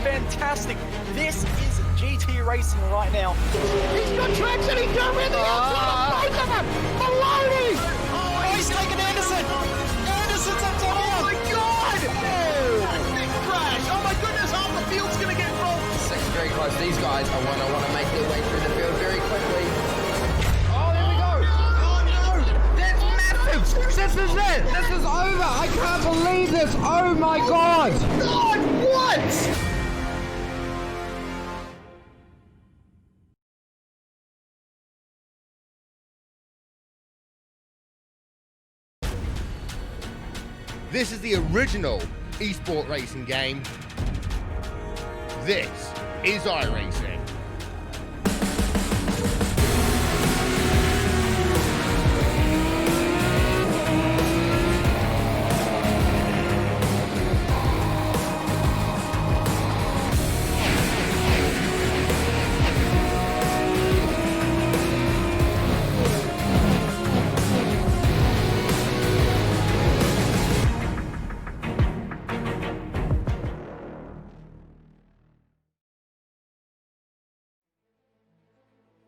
fantastic. This is GT racing right now. He's got traction, he's going around the outside of both of them! Maloney! Oh, he's taken Anderson! Anderson's up to him! Oh my god! Big crash! Oh my goodness, half the field's gonna get rolled! It's very close. These guys are want to make their way through the field very quickly. Oh, there we go! Oh no! That's massive! This is it! This is over! I can't believe this! Oh my god! God, what? This is the original esport racing game. This is iRacing.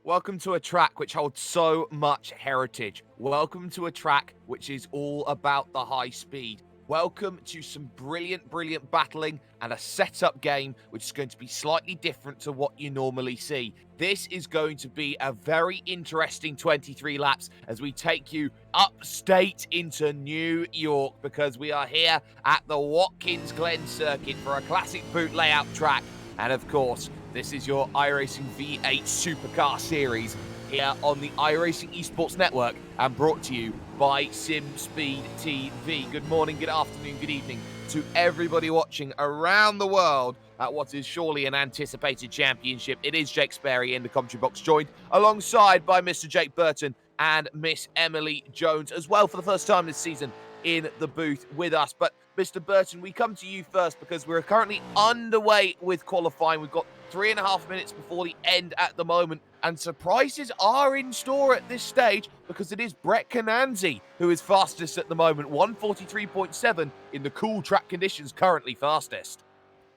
Welcome to a track which holds so much heritage. Welcome to a track which is all about the high speed. Welcome to some brilliant, brilliant battling and a setup game which is going to be slightly different to what you normally see. This is going to be a very interesting 23 laps as we take you upstate into New York, because we are here at the Watkins Glen circuit for a classic boot layout track. And of course, this is your iRacing V8 Supercar series here on the iRacing Esports Network and brought to you by SimSpeed TV. Good morning, good afternoon, good evening to everybody watching around the world at what is surely an anticipated championship. It is Jake Sperry in the commentary box, joined alongside by Mr. Jake Burton and Miss Emily Jones as well for the first time this season in the booth with us. But Mr. Burton, we come to you first because we're currently underway with qualifying. We've got 3.5 minutes before the end at the moment, and surprises are in store at this stage because it is Brett Cananzi who is fastest at the moment, 143.7 in the cool track conditions, currently fastest.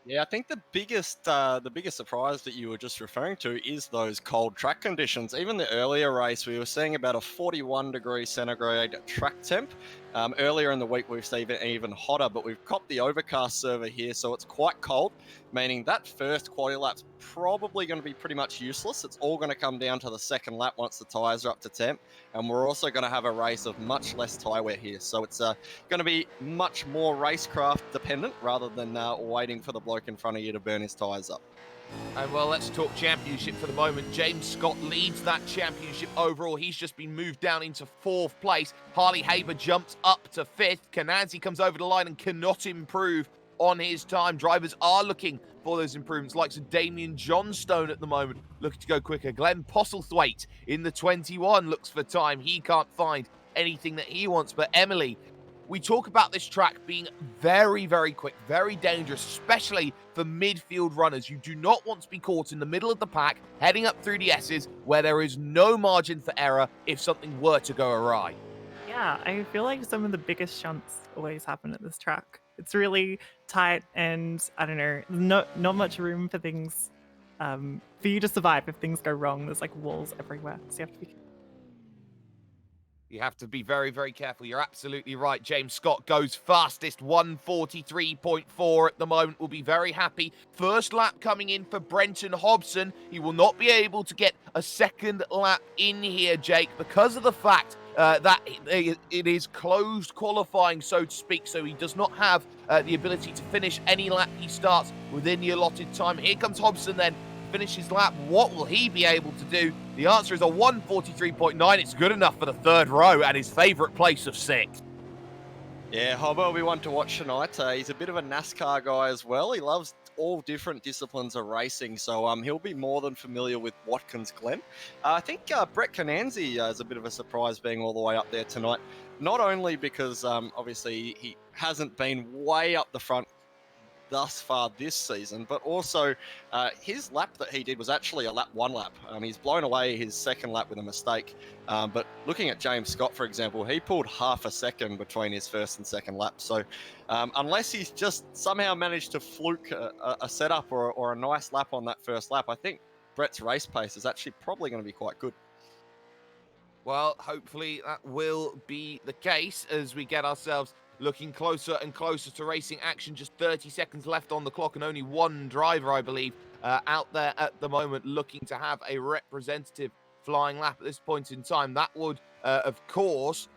Yeah, I think the biggest surprise that you were just referring to is those cold track conditions. Even the earlier race, we were seeing about a 41 degrees centigrade track temp. Earlier in the week, we've seen even hotter, but we've copped the overcast server here, so it's quite cold, meaning that first quali lap's probably going to be pretty much useless. It's all going to come down to the second lap once the tyres are up to temp, and we're also going to have a race of much less tyre wear here. So it's going to be much more racecraft dependent rather than waiting for the bloke in front of you to burn his tyres up. And well, let's talk championship for the moment. James Scott leads that championship overall. He's just been moved down into 4th place. Harley Haber jumps up to 5th. Cananzi comes over the line and cannot improve on his time. Drivers are looking for those improvements, like Damien Johnstone at the moment, looking to go quicker. Glenn Postlethwaite in the 21 looks for time. He can't find anything that he wants. But Emily, we talk about this track being very, very quick, very dangerous, especially for midfield runners. You do not want to be caught in the middle of the pack, heading up through the S's, where there is no margin for error if something were to go awry. Yeah, I feel like some of the biggest shunts always happen at this track. It's really tight and, I don't know, not much room for things, for you to survive if things go wrong. There's like walls everywhere, so you have to be... You have to be very, very careful. You're absolutely right. James Scott goes fastest, 143.4 at the moment. Will be very happy. First lap coming in for Brenton Hobson. He will not be able to get a second lap in here, Jake, because of the fact that it is closed qualifying, so to speak, so he does not have the ability to finish any lap he starts within the allotted time. Here comes Hobson then. Finish his lap. What will he be able to do? The answer is a 143.9. It's good enough for the 3rd row and his favourite place of 6th. Yeah, Hobbo will be one to watch tonight. He's a bit of a NASCAR guy as well. He loves all different disciplines of racing, so he'll be more than familiar with Watkins Glen. I think Brett Cananzi is a bit of a surprise being all the way up there tonight, not only because obviously he hasn't been way up the front thus far this season, but also his lap that he did was actually a one lap. He's blown away his second lap with a mistake. But looking at James Scott, for example, he pulled half a second between his first and second lap. So unless he's just somehow managed to fluke a setup or a nice lap on that first lap, I think Brett's race pace is actually probably going to be quite good. Well, hopefully that will be the case as we get ourselves looking closer and closer to racing action. Just 30 seconds left on the clock and only one driver, I believe, out there at the moment looking to have a representative flying lap at this point in time. That would, of course,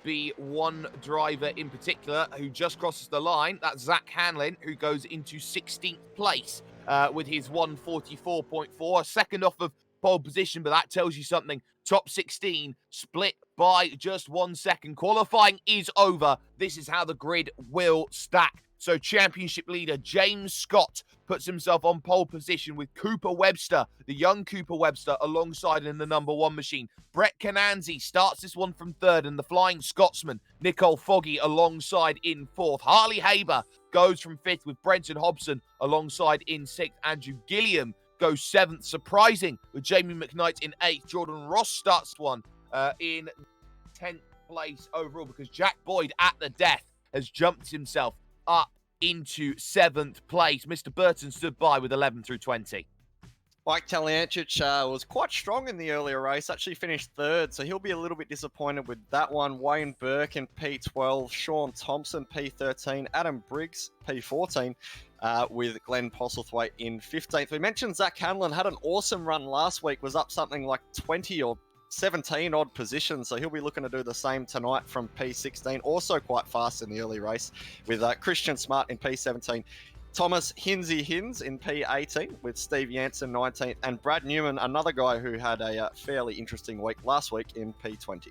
be one driver in particular who just crosses the line. That's Zach Hanlon, who goes into 16th place with his 144.4, a second off of pole position, but that tells you something. Top 16 split by just 1 second. Qualifying is over. This is how the grid will stack. So championship leader James Scott puts himself on pole position with Cooper Webster, the young Cooper Webster, alongside in the number 1 machine. Brett Cananzi starts this one from 3rd, and the Flying Scotsman, Nicole Foggy, alongside in 4th. Harley Haber goes from 5th with Brenton Hobson alongside in 6th. Andrew Gilliam goes 7th, surprising, with Jamie McKnight in 8th. Jordan Ross starts one in 10th place overall because Jack Boyd at the death has jumped himself up into 7th place. Mr. Burton stood by with 11 through 20. Mike Taliancic was quite strong in the earlier race, actually finished 3rd, so he'll be a little bit disappointed with that one. Wayne Burke in P12, Sean Thompson P13, Adam Briggs P14, with Glen Postlethwaite in 15th. We mentioned Zach Hanlon had an awesome run last week, was up something like 20 or 17 odd positions, so he'll be looking to do the same tonight from P16, also quite fast in the early race, with Christian Smart in P17. Thomas Hinsey Hins in P18 with Steve Jansen 19th, and Brad Newman, another guy who had a fairly interesting week last week, in P20.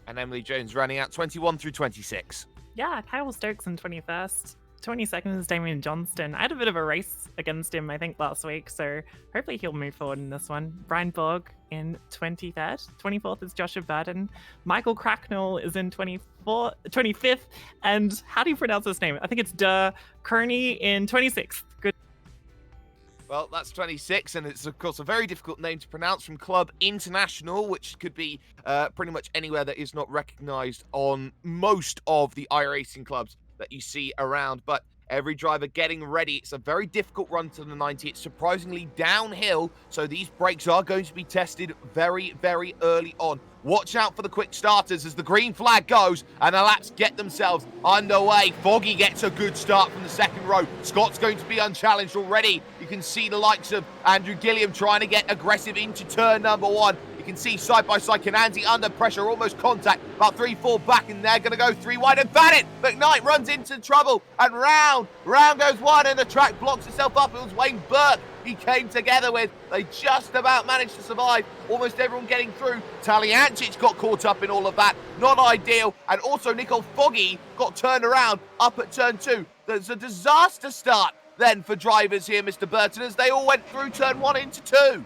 And Emily Jones running out 21 through 26. Yeah, Kyle Stokes in 21st. 22nd is Damien Johnston. I had a bit of a race against him, I think, last week, so hopefully he'll move forward in this one. Brian Borg in 23rd. 24th is Joshua Burden. Michael Cracknell is in 25th. And how do you pronounce his name? I think it's De Kearney in 26th. Good. Well, that's 26, and it's, of course, a very difficult name to pronounce from Club International, which could be pretty much anywhere that is not recognised on most of the iRacing clubs that you see around. But every driver getting ready. It's a very difficult run to the 90. It's surprisingly downhill, so these brakes are going to be tested very, very early on. Watch out for the quick starters as the green flag goes and the laps get themselves underway. Foggy gets a good start from the second row. Scott's going to be unchallenged already. You can see the likes of Andrew Gilliam trying to get aggressive into turn number 1. You can see side by side Cananzi under pressure, almost contact, about 3-4 back, and they're going to go 3 wide. And Bennett, McKnight runs into trouble, and round goes one, and the track blocks itself up. It was Wayne Burke he came together with. They just about managed to survive. Almost everyone getting through. Taliancic got caught up in all of that. Not ideal. And also Nicole Foggy got turned around up at turn 2. There's a disaster start then for drivers here, Mr. Burton, as they all went through turn 1 into 2.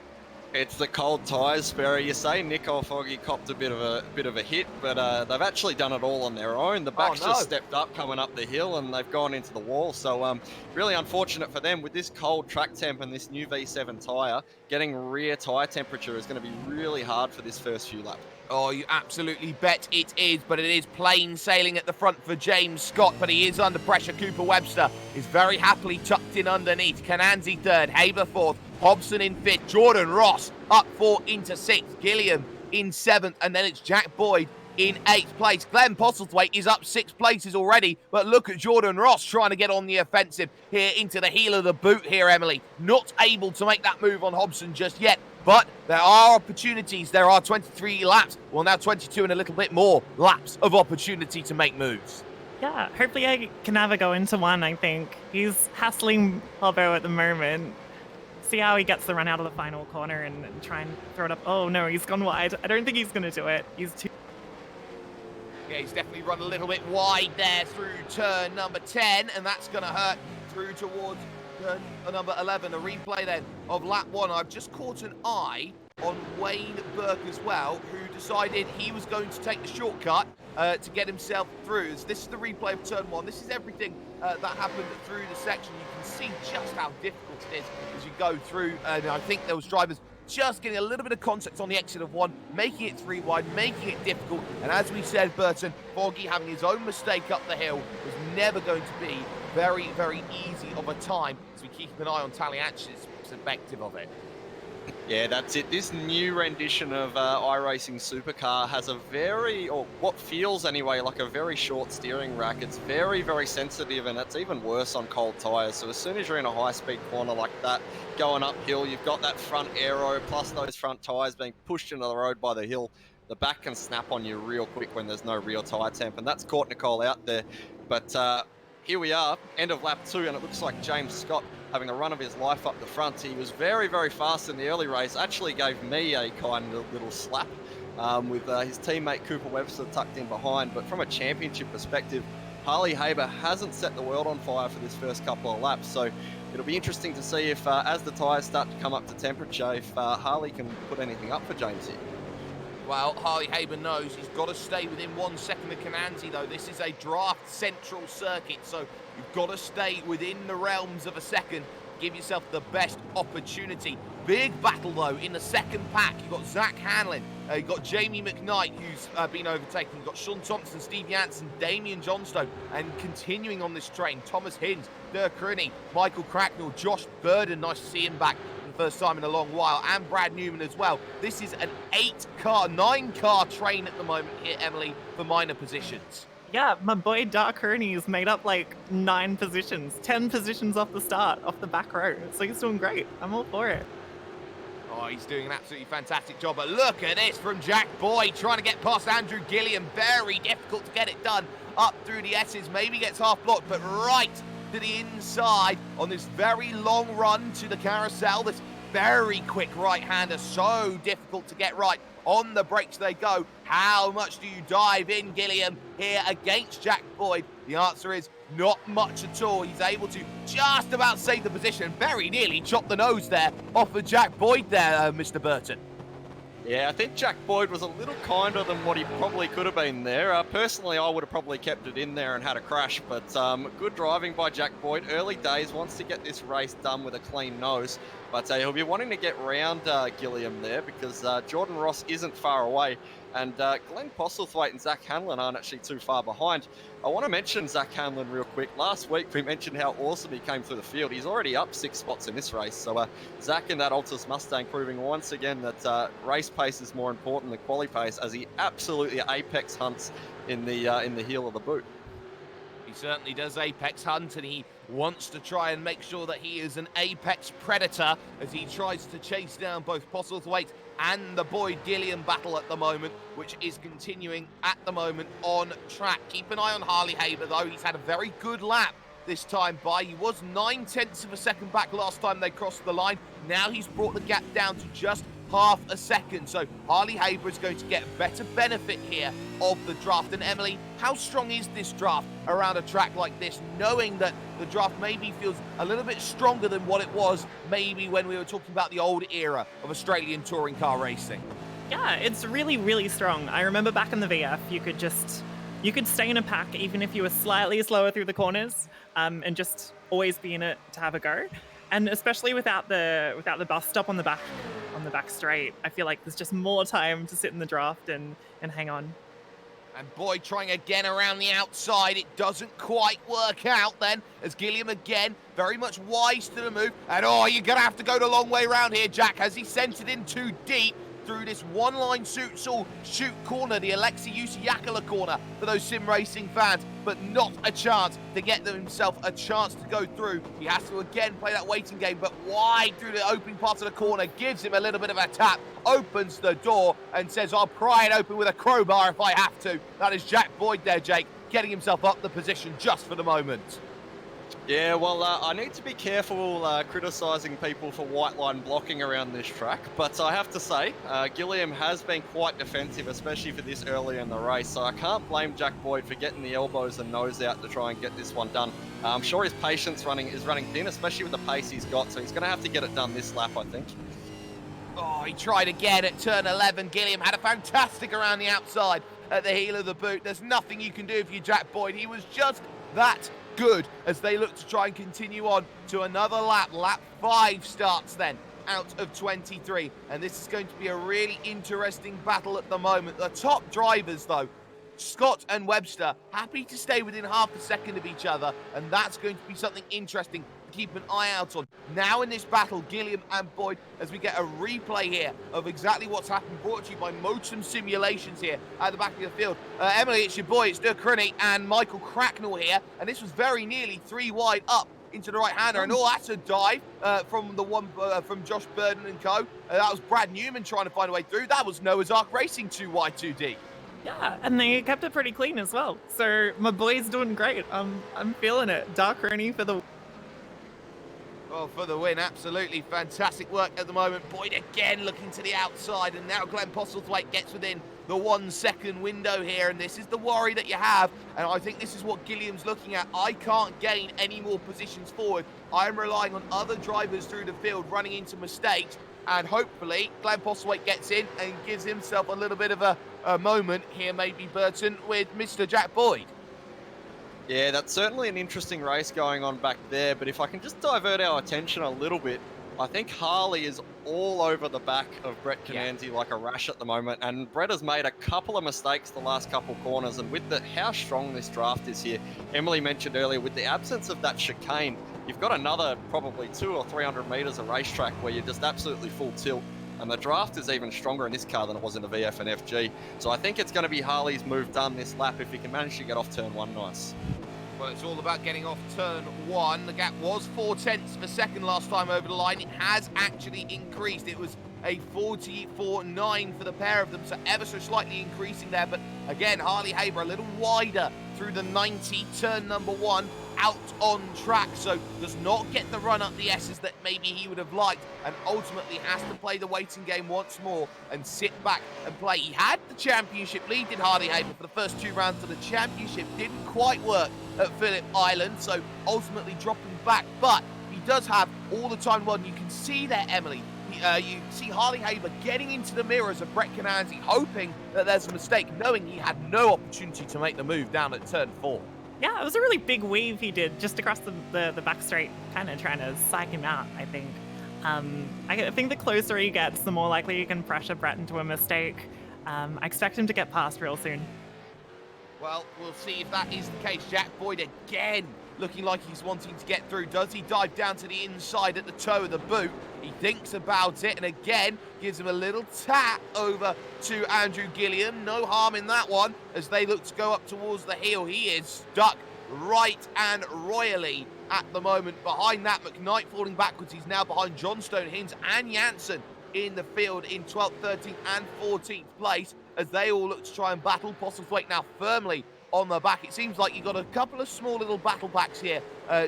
It's the cold tyres, Sperry. You say Nicole Foggy copped a bit of a hit, but they've actually done it all on their own. The back's just stepped up coming up the hill, and they've gone into the wall. So really unfortunate for them with this cold track temp and this new V7 tyre. Getting rear tyre temperature is going to be really hard for this first few laps. Oh, you absolutely bet it is, but it is plain sailing at the front for James Scott, but he is under pressure. Cooper Webster is very happily tucked in underneath. Cananzi 3rd, Haber 4th, Hobson in 5th, Jordan Ross up 4 into 6th, Gilliam in 7th, and then it's Jack Boyd in 8th place. Glen Postlethwaite is up 6 places already, but look at Jordan Ross trying to get on the offensive here into the heel of the boot here, Emily. Not able to make that move on Hobson just yet. But there are opportunities. There are 23 laps. Well, now 22 and a little bit more laps of opportunity to make moves. Yeah, hopefully I can have a go into one, I think. He's hassling Hobo at the moment. See how he gets the run out of the final corner and try and throw it up. Oh, no, he's gone wide. I don't think he's going to do it. He's too... Yeah, he's definitely run a little bit wide there through turn number 10, and that's going to hurt through towards turn number 11. A replay then of lap 1. I've just caught an eye on Wayne Burke as well, who decided he was going to take the shortcut to get himself through. As this is the replay of turn 1. This is everything that happened through the section. You can see just how difficult it is as you go through. And I think there was drivers just getting a little bit of contact on the exit of 1, making it 3 wide, making it difficult. And as we said, Burton, Foggy having his own mistake up the hill was never going to be very, very easy of a time, as we keep an eye on Taliach's perspective of it. Yeah, that's it. This new rendition of iRacing Supercar has a very, or what feels anyway, like a very short steering rack. It's very, very sensitive, and it's even worse on cold tyres. So as soon as you're in a high-speed corner like that, going uphill, you've got that front aero, plus those front tyres being pushed into the road by the hill. The back can snap on you real quick when there's no real tyre temp, and that's caught Nicole out there. But here we are, end of lap 2, and it looks like James Scott having a run of his life up the front. He was very, very fast in the early race. Actually gave me a kind of little slap with his teammate Cooper Webster tucked in behind. But from a championship perspective, Harley Haber hasn't set the world on fire for this first couple of laps. So it'll be interesting to see if, as the tyres start to come up to temperature, if Harley can put anything up for James here. Well, Harley Haber knows he's got to stay within 1 second of Kananzi, though. This is a draft central circuit, so you've got to stay within the realms of a second. Give yourself the best opportunity. Big battle, though, in the second pack. You've got Zach Hanlon. You've got Jamie McKnight, who's been overtaken. You've got Sean Thompson, Steve Jansen, Damian Johnstone. And continuing on this train, Thomas Hinds, Dirk Rooney, Michael Cracknell, Josh Burden. Nice to see him back for the first time in a long while. And Brad Newman as well. This is an 9-car train at the moment here, Emily, for minor positions. Yeah, my boy Dark Rooney's made up like 9 positions, 10 positions off the start, off the back row. So he's doing great. I'm all for it. Oh, he's doing an absolutely fantastic job. But look at this from Jack Boyd, trying to get past Andrew Gilliam. Very difficult to get it done up through the S's. Maybe gets half blocked, but right to the inside on this very long run to the carousel. This very quick right-hander, so difficult to get right. On the brakes they go. How much do you dive in, Gilliam, here against Jack Boyd? The answer is not much at all. He's able to just about save the position. Very nearly chopped the nose there off of Jack Boyd there, Mr. Burton. Yeah, I think Jack Boyd was a little kinder than what he probably could have been there. Personally, I would have probably kept it in there and had a crash, but good driving by Jack Boyd. Early days, wants to get this race done with a clean nose, but he'll be wanting to get round Gilliam there because Jordan Ross isn't far away, and Glenn Postlethwaite and Zach Hanlon aren't actually too far behind. I want to mention Zach Hanlon real quick. Last week, we mentioned how awesome he came through the field. He's already up 6 spots in this race. So Zach in that Altus Mustang proving once again that race pace is more important than quali pace, as he absolutely apex hunts in the heel of the boot. He certainly does apex hunt, and he wants to try and make sure that he is an apex predator as he tries to chase down both Postlethwaite and the Boyd Gilliam battle at the moment, which is continuing at the moment on track. Keep an eye on Harley Haber, though. He's had a very good lap this time by. He was 9/10 of a second back last time they crossed the line. Now he's brought the gap down to just half a second. So Harley Haber is going to get a better benefit here of the draft. And Emily, how strong is this draft around a track like this, knowing that the draft maybe feels a little bit stronger than what it was maybe when we were talking about the old era of Australian touring car racing? Yeah, it's really, really strong. I remember back in the VF, you could stay in a pack even if you were slightly slower through the corners, and just always be in it to have a go. And especially without the bus stop on the back straight, I feel like there's just more time to sit in the draft and hang on. And Boyd trying again around the outside. It doesn't quite work out then, as Gilliam again, very much wise to the move. And oh, you're going to have to go the long way round here, Jack, as he sent it in too deep through this one-line shoot corner, the Alexei Usiakala corner for those sim racing fans, but not a chance to get himself a chance to go through. He has to again play that waiting game, but wide through the opening part of the corner, gives him a little bit of a tap, opens the door and says, I'll pry it open with a crowbar if I have to. That is Jack Boyd there, Jake, getting himself up the position just for the moment. Yeah, well, I need to be careful criticising people for white line blocking around this track, but I have to say, Gilliam has been quite defensive, especially for this early in the race, so I can't blame Jack Boyd for getting the elbows and nose out to try and get this one done. I'm sure his patience is running thin, especially with the pace he's got, so he's going to have to get it done this lap, I think. Oh, he tried again at turn 11. Gilliam had a fantastic around the outside at the heel of the boot. There's nothing you can do if you're Jack Boyd. He was just that good as they look to try and continue on to another lap. Lap 5 starts then out of 23. And this is going to be a really interesting battle at the moment. The top drivers, though, Scott and Webster, happy to stay within half a second of each other, and that's going to be something interesting to keep an eye out on. Now in this battle, Gilliam and Boyd, as we get a replay here of exactly what's happened, brought to you by Motum Simulations here at the back of the field. Emily, it's your boy, it's Dirk Rooney and Michael Cracknell here, and this was very nearly 3 wide up into the right-hander, and that's a dive from the one from Josh Burden and co. That was Brad Newman trying to find a way through. That was Noah's Ark Racing 2 wide, 2 deep. Yeah, and they kept it pretty clean as well. So my boy's doing great. I'm feeling it. Dark Rooney for the... Well, for the win, absolutely fantastic work at the moment. Boyd again looking to the outside, and now Glenn Postlethwaite gets within the 1 second window here, and this is the worry that you have, and I think this is what Gilliam's looking at. I can't gain any more positions forward. I'm relying on other drivers through the field running into mistakes, and hopefully Glenn Postlethwaite gets in and gives himself a little bit of a moment here, maybe Burton, with Mr. Jack Boyd. Yeah, that's certainly an interesting race going on back there, but if I can just divert our attention a little bit, I think Harley is all over the back of Brett Cananzi like a rash at the moment, and Brett has made a couple of mistakes the last couple corners, and with how strong this draft is here, Emily mentioned earlier, with the absence of that chicane, you've got another probably 200 or 300 metres of racetrack where you're just absolutely full tilt, and the draft is even stronger in this car than it was in the VF and FG. So I think it's going to be Harley's move done this lap if he can manage to get off turn 1 nice. Well, it's all about getting off turn 1. The gap was 0.4 of a second last time over the line. It has actually increased. It was a 44.9 for the pair of them, so ever so slightly increasing there. But again, Harley Haber a little wider through the 90, turn number 1, out on track, so does not get the run up the S's that maybe he would have liked, and ultimately has to play the waiting game once more and sit back and play. He had the championship lead, did Harley Haber, for the first 2 rounds of the championship. Didn't quite work at Phillip Island, so ultimately dropping back, but he does have all the time well. You can see there, Emily, you see Harley Haber getting into the mirrors of Brett Cananzi, hoping that there's a mistake, knowing he had no opportunity to make the move down at turn 4. Yeah, it was a really big weave he did just across the back straight, kind of trying to psych him out, I think. I think the closer he gets, the more likely you can pressure Brett into a mistake. I expect him to get past real soon. Well, we'll see if that is the case. Jack Boyd again looking like he's wanting to get through. Does he dive down to the inside at the toe of the boot? He thinks about it, and again gives him a little tap over to Andrew Gilliam. No harm in that one as they look to go up towards the heel. He is stuck right and royally at the moment. Behind that, McKnight falling backwards. He's now behind Johnstone, Hinds and Janssen in the field in 12th, 13th and 14th place as they all look to try and battle. Postlethwaite now firmly on the back. It seems like you've got a couple of small little battle packs here,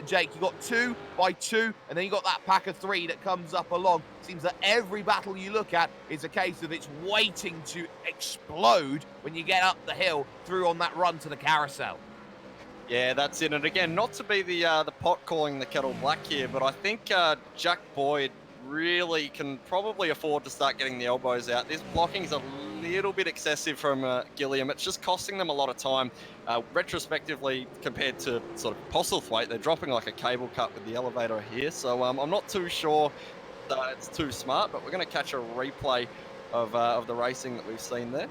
Jake. You've got 2 by 2, and then you've got that pack of 3 that comes up along. Seems that every battle you look at is a case of it's waiting to explode when you get up the hill through on that run to the carousel. Yeah, that's it. And again, not to be the pot calling the kettle black here, but I think Jack Boyd really can probably afford to start getting the elbows out. This blocking's a little bit excessive from Gilliam. It's just costing them a lot of time. Retrospectively, compared to sort of Postlethwaite, they're dropping like a cable cut with the elevator here. So I'm not too sure that it's too smart, but we're going to catch a replay of the racing that we've seen there.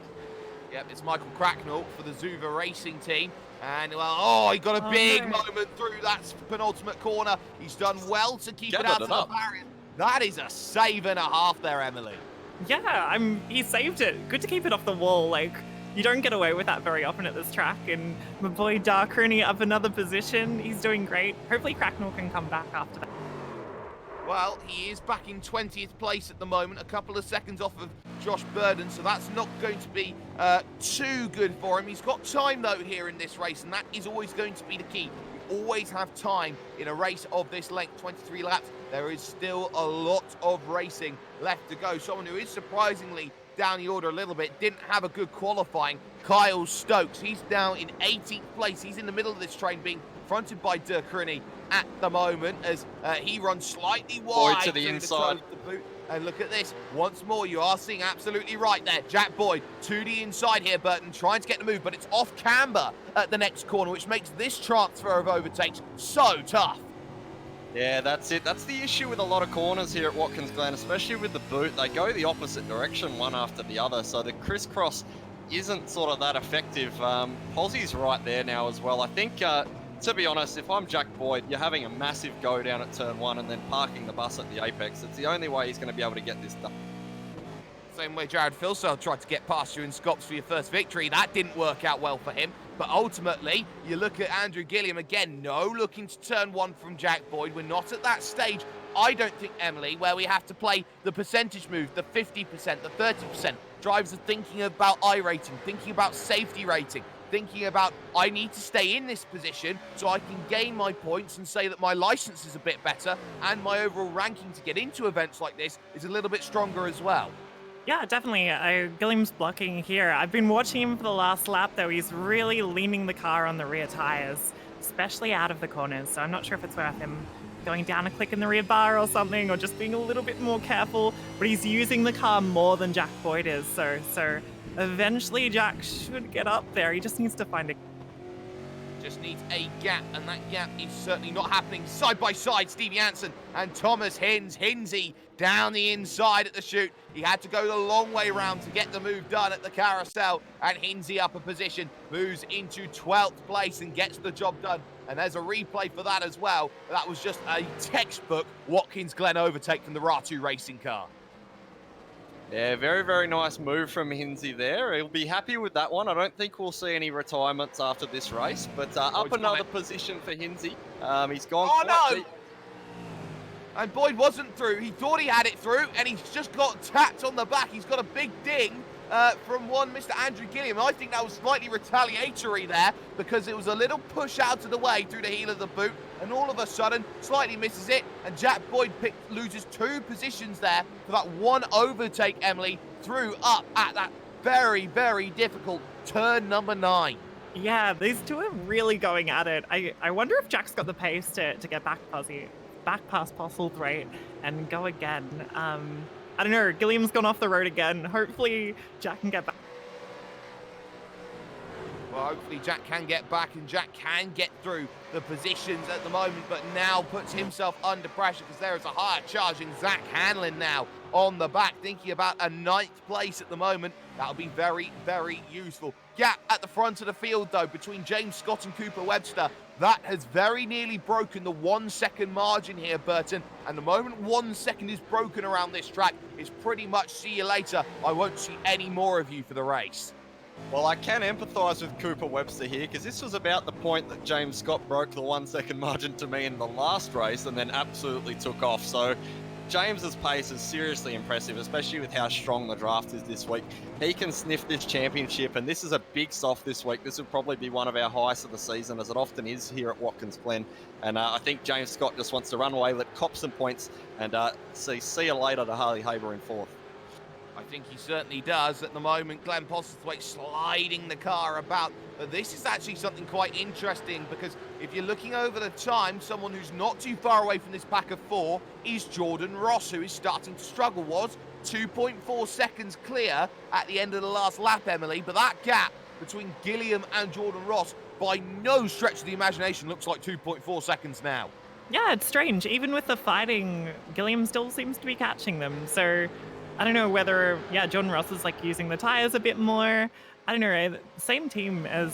Yep, it's Michael Cracknell for the Zuva Racing team. And, well, he got a big moment through that penultimate corner. He's done well to keep it out of the barrier. That is a save and a half there, Emily. Yeah, he saved it. Good to keep it off the wall. Like, you don't get away with that very often at this track. And my boy Dark Rooney up another position. He's doing great. Hopefully Cracknell can come back after that. Well, he is back in 20th place at the moment, a couple of seconds off of Josh Burden, so that's not going to be too good for him. He's got time, though, here in this race, and that is always going to be the key. You always have time in a race of this length, 23 laps. There is still a lot of racing left to go. Someone who is surprisingly down the order a little bit, didn't have a good qualifying, Kyle Stokes. He's now in 18th place. He's in the middle of this train, being confronted by De Crony at the moment as he runs slightly wide to the through inside. The boot. And look at this, once more, you are seeing absolutely right there. Jack Boyd to the inside here, Burton, trying to get the move, but it's off camber at the next corner, which makes this transfer of overtakes so tough. Yeah, that's it. That's the issue with a lot of corners here at Watkins Glen, especially with the boot. They go the opposite direction one after the other, so the crisscross isn't sort of that effective. Pozzie's right there now as well. I think, to be honest, if I'm Jack Boyd, you're having a massive go down at turn 1 and then parking the bus at the apex. It's the only way he's going to be able to get this done. Same way Jared Filsell tried to get past you in Scops for your first victory. That didn't work out well for him. But ultimately, you look at Andrew Gilliam again, no looking to turn 1 from Jack Boyd. We're not at that stage, I don't think, Emily, where we have to play the percentage move, the 50%, the 30%. Drivers are thinking about iRacing, thinking about safety rating, thinking about, I need to stay in this position so I can gain my points and say that my license is a bit better and my overall ranking to get into events like this is a little bit stronger as well. Yeah, definitely. Gilliam's blocking here. I've been watching him for the last lap, though. He's really leaning the car on the rear tires, especially out of the corners. So I'm not sure if it's worth him going down a click in the rear bar or something, or just being a little bit more careful. But he's using the car more than Jack Boyd is. So eventually Jack should get up there. He just needs to find a... Just needs a gap, and that gap is certainly not happening. Side by side, Stevie Hansen and Thomas Hinsey down the inside at the chute. He had to go the long way round to get the move done at the carousel, and Hinsey up a position, moves into 12th place and gets the job done. And there's a replay for that as well. That was just a textbook Watkins Glen overtake from the Ratu racing car. Yeah, very, very nice move from Hinsey there. He'll be happy with that one. I don't think we'll see any retirements after this race, but up another position for Hinsey. He's gone. Oh, no! And Boyd wasn't through. He thought he had it through, and he's just got tapped on the back. He's got a big ding from one Mr. Andrew Gilliam. I think that was slightly retaliatory there because it was a little push out of the way through the heel of the boot, and all of a sudden, slightly misses it, and Jack Boyd loses 2 positions there for that one overtake, Emily, through up at that very, very difficult turn number 9. Yeah, these two are really going at it. I wonder if Jack's got the pace to get back past Postlethwaite and go again. I don't know, Gilliam's gone off the road again. Hopefully Jack can get back. Well, hopefully Jack can get back and Jack can get through the positions at the moment, but now puts himself under pressure because there is a higher charging Zach Hanlon now on the back, thinking about a 9th place at the moment. That'll be very, very useful. Gap at the front of the field, though, between James Scott and Cooper Webster. That has very nearly broken the 1 second margin here, Burton. And the moment 1 second is broken around this track, it's pretty much see you later. I won't see any more of you for the race. Well, I can empathise with Cooper Webster here because this was about the point that James Scott broke the 1 second margin to me in the last race and then absolutely took off. So James's pace is seriously impressive, especially with how strong the draft is this week. He can sniff this championship, and this is a big soft this week. This will probably be one of our highest of the season, as it often is here at Watkins Glen. And I think James Scott just wants to run away, let cop some points, and see you later to Harley Haber in 4th. I think he certainly does at the moment. Glenn Postlethwaite sliding the car about. But this is actually something quite interesting because if you're looking over the time, someone who's not too far away from this pack of 4 is Jordan Ross, who is starting to struggle. Was 2.4 seconds clear at the end of the last lap, Emily. But that gap between Gilliam and Jordan Ross, by no stretch of the imagination, looks like 2.4 seconds now. Yeah, it's strange. Even with the fighting, Gilliam still seems to be catching them. So I don't know whether, Jordan Ross is like using the tires a bit more. I don't know, same team as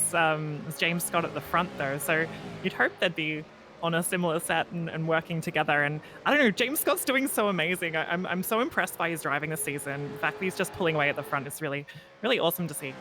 James Scott at the front though. So you'd hope they'd be on a similar set and working together. And I don't know, James Scott's doing so amazing. I'm so impressed by his driving this season. The fact that he's just pulling away at the front is really, really awesome to see.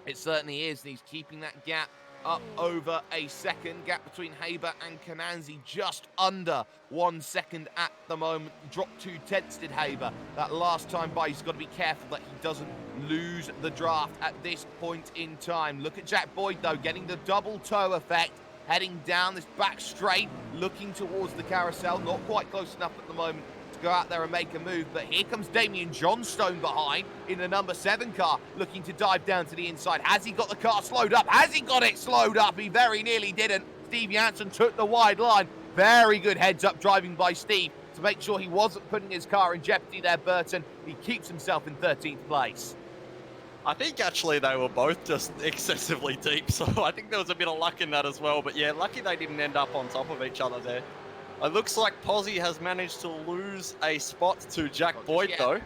It certainly is, and he's keeping that gap up over a second. Gap between Haber and Kananzi just under 1 second at the moment. Dropped 2 tenths did Haber that last time by. He's got to be careful that he doesn't lose the draft at this point in time. Look at Jack Boyd though, getting the double toe effect, heading down this back straight, looking towards the carousel. Not quite close enough at the moment to go out there and make a move, but here comes Damien Johnstone behind in the number 7 car, looking to dive down to the inside. Has he got the car slowed up? Has he got it slowed up? He very nearly didn't. Steve Janssen took the wide line. Very good heads-up driving by Steve to make sure he wasn't putting his car in jeopardy there, Burton. He keeps himself in 13th place. I think actually they were both just excessively deep, so I think there was a bit of luck in that as well. But yeah, lucky they didn't end up on top of each other there. It looks like Posy has managed to lose a spot to Jack Boyd though,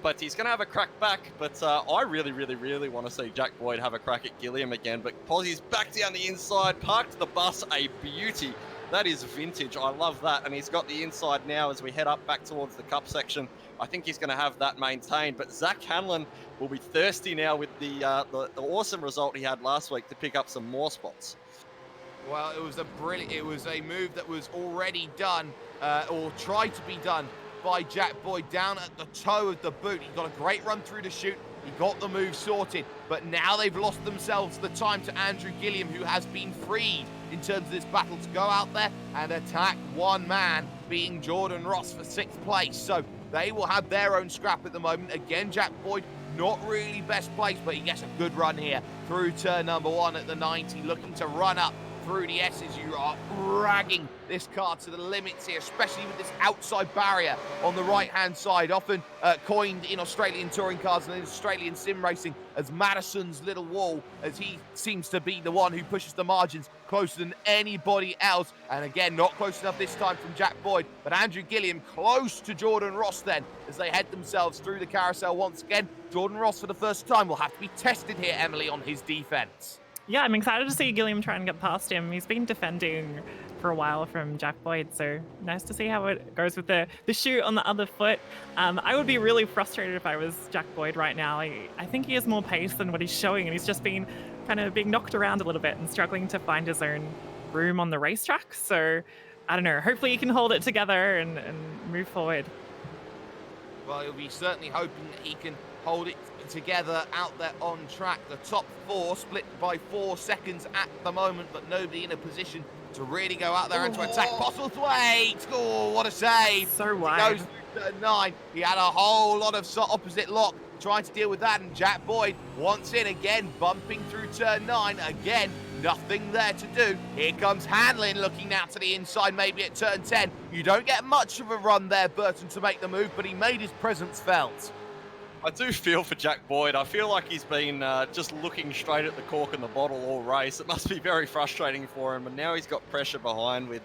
but he's going to have a crack back. But I really want to see Jack Boyd have a crack at Gilliam again. But Posy's back down the inside, parked the bus, a beauty. That is vintage. I love that. And he's got the inside now as we head up back towards the cup section. I think he's going to have that maintained. But Zach Hanlon will be thirsty now with the awesome result he had last week to pick up some more spots. Well, it was a move that was already done, or tried to be done by Jack Boyd down at the toe of the boot. He got a great run through the chute. He got the move sorted, but now they've lost themselves the time to Andrew Gilliam, who has been freed in terms of this battle to go out there and attack one man, being Jordan Ross for 6th place. So they will have their own scrap at the moment. Again, Jack Boyd, not really best place, but he gets a good run here through turn number 1 at the 90, looking to run up through the S's. You are dragging this car to the limits here, especially with this outside barrier on the right-hand side, often coined in Australian touring cars and in Australian sim racing as Madison's little wall, as he seems to be the one who pushes the margins closer than anybody else. And again, not close enough this time from Jack Boyd, but Andrew Gilliam close to Jordan Ross then as they head themselves through the carousel once again. Jordan Ross for the first time will have to be tested here, Emily, on his defense. Yeah, I'm excited to see Gilliam try and get past him. He's been defending for a while from Jack Boyd, so nice to see how it goes with the shoe on the other foot. I would be really frustrated if I was Jack Boyd right now. I think he has more pace than what he's showing, and he's just been kind of being knocked around a little bit and struggling to find his own room on the racetrack. So, I don't know, hopefully he can hold it together and move forward. Well, he'll be certainly hoping that he can hold it together out there on track. The top 4 split by 4 seconds at the moment, but nobody in a position to really go out there and to attack. Postlethwaite! Oh, what a save! So wide. He goes through turn 9. He had a whole lot of opposite lock trying to deal with that, and Jack Boyd once in again, bumping through turn 9. Again, nothing there to do. Here comes Hanlon looking out to the inside, maybe at turn 10. You don't get much of a run there, Burton, to make the move, but he made his presence felt. I do feel for Jack Boyd. I feel like he's been just looking straight at the cork in the bottle all race. It must be very frustrating for him. And now he's got pressure behind with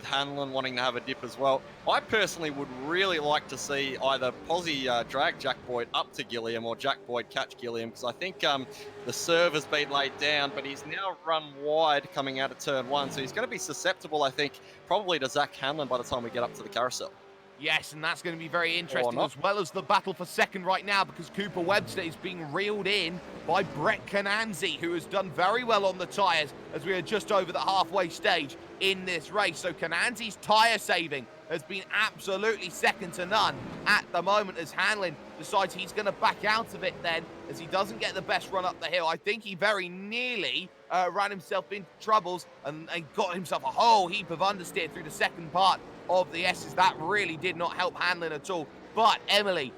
Hanlon wanting to have a dip as well. I personally would really like to see either Posy drag Jack Boyd up to Gilliam or Jack Boyd catch Gilliam, because I think the serve has been laid down, but he's now run wide coming out of turn 1. So he's going to be susceptible, I think, probably to Zach Hanlon by the time we get up to the carousel. Yes, and that's going to be very interesting, as well as the battle for second right now, because Cooper Webster is being reeled in by Brett Cananzi, who has done very well on the tyres as we are just over the halfway stage in this race. So Cananzi's tyre saving has been absolutely second to none at the moment, as Hanlon decides he's going to back out of it then, as he doesn't get the best run up the hill. I think he very nearly ran himself into troubles and got himself a whole heap of understeer through the second part of the S's. That really did not help Hanlon at all. But Emily,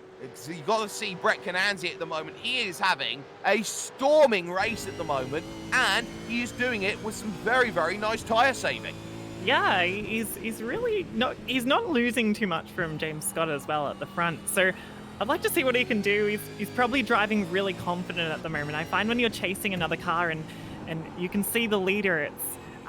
you got to see Brett Cananzi at the moment. He is having a storming race at the moment, and he is doing it with some very, very nice tyre saving. Yeah, he's really not losing too much from James Scott as well at the front. So I'd like to see what he can do. He's probably driving really confident at the moment. I find when you're chasing another car and you can see the leader,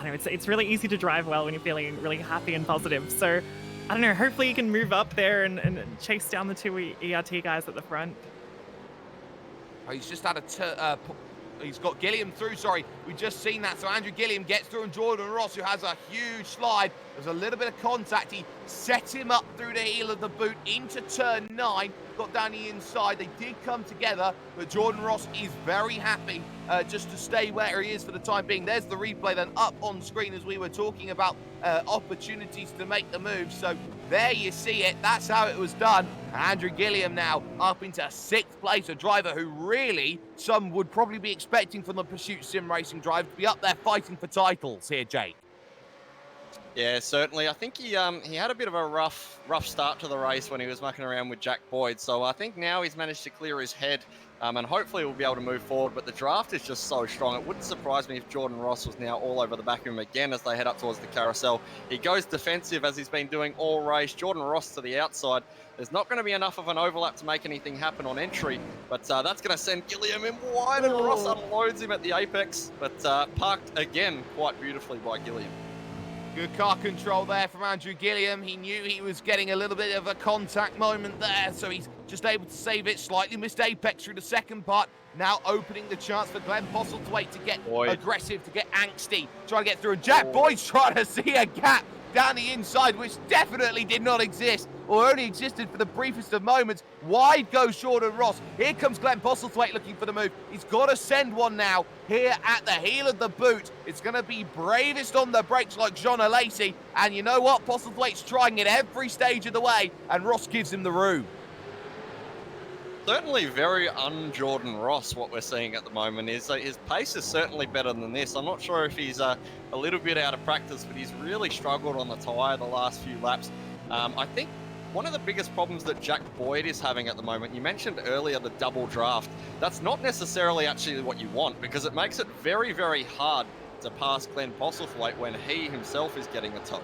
it's really easy to drive well when you're feeling really happy and positive. So, I don't know, hopefully you can move up there and chase down the 2 ERT guys at the front. Oh, he's just had he's got Gilliam through, sorry. We've just seen that. So Andrew Gilliam gets through, and Jordan Ross, who has a huge slide. There's a little bit of contact. He set him up through the heel of the boot into turn 9. Got down the inside. They did come together, but Jordan Ross is very happy just to stay where he is for the time being. There's the replay then up on screen as we were talking about opportunities to make the move. So there you see it. That's how it was done. Andrew Gilliam now up into 6th place, a driver who really some would probably be expecting from the Pursuit Sim Racing drive to be up there fighting for titles here, Jake. Yeah, certainly. I think he had a bit of a rough start to the race when he was mucking around with Jack Boyd. So I think now he's managed to clear his head and hopefully we'll be able to move forward. But the draft is just so strong. It wouldn't surprise me if Jordan Ross was now all over the back of him again as they head up towards the carousel. He goes defensive as he's been doing all race. Jordan Ross to the outside. There's not going to be enough of an overlap to make anything happen on entry, but that's going to send Gilliam in wide, and Ross unloads him at the apex, but parked again quite beautifully by Gilliam. Good car control there from Andrew Gilliam. He knew he was getting a little bit of a contact moment there, so he's just able to save it. Slightly missed apex through the second part. Now opening the chance for Glen Postlethwaite to get aggressive, to get angsty, trying to get through. And Jack Boyd's trying to see a gap down the inside, which definitely did not exist, or only existed for the briefest of moments. Wide goes Jordan Ross. Here comes Glen Postlethwaite looking for the move. He's got to send one now here at the heel of the boot. It's going to be bravest on the brakes like Jean Alesi. And you know what? Postlethwaite's trying it every stage of the way, and Ross gives him the room. Certainly very un-Jordan Ross, what we're seeing at the moment is his pace is certainly better than this. I'm not sure if he's a little bit out of practice, but he's really struggled on the tyre the last few laps. I think one of the biggest problems that Jack Boyd is having at the moment, you mentioned earlier the double draft, that's not necessarily actually what you want, because it makes it very, very hard to pass Glen Postlethwaite when he himself is getting a tow.